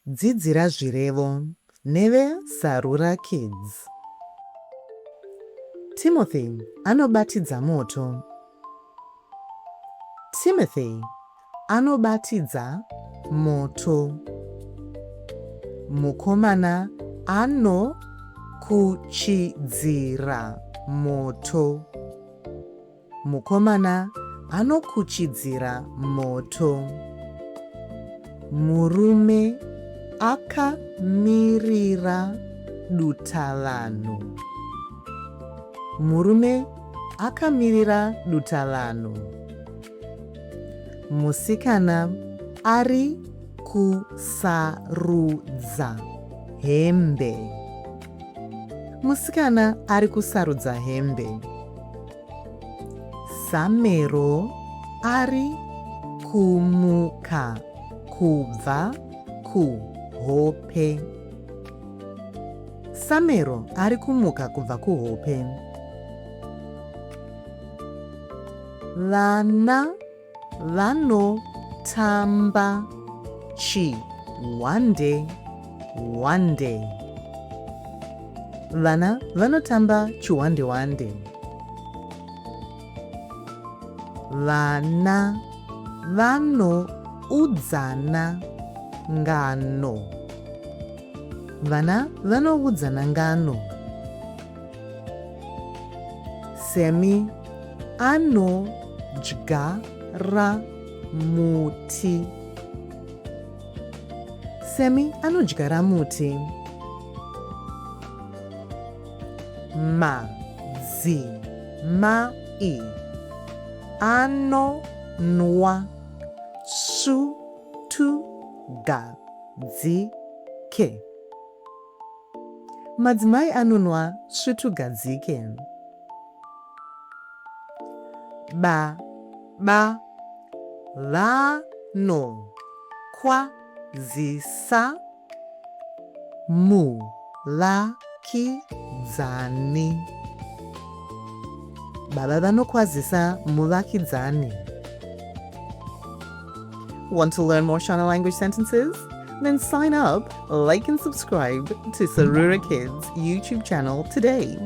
Dzidzira zvirevo neve Sarura Kids. Timothy anobatidza moto. Timothy anobatidza moto. Mukomana anokuchidzira moto. Mukomana anokuchidzira moto. Murume akamirira dutavanhu. Murume akamirira dutavanhu. Musikana ari kusarudza hembe. Musikana ari kusarudza hembe. Samero ari kumuka kubva kuhope. Samero ari kumuka kubva kuhope. Vana vanotamba chiwande wande. Vana vanotamba chiwande wande. Vana vanoudzana ngano. Vana vanoudzana ngano. Semi anodyara muti. Semi anodyara muti. Madzimai anonwa svutugadzike. Madzimai anonwa svutugadzike. Baba vanokwazisa muvakidzani. Baba vanokwazisa muvakidzani. Want to learn more Shona language sentences? Then sign up, like and subscribe to Sarura Kids YouTube channel today.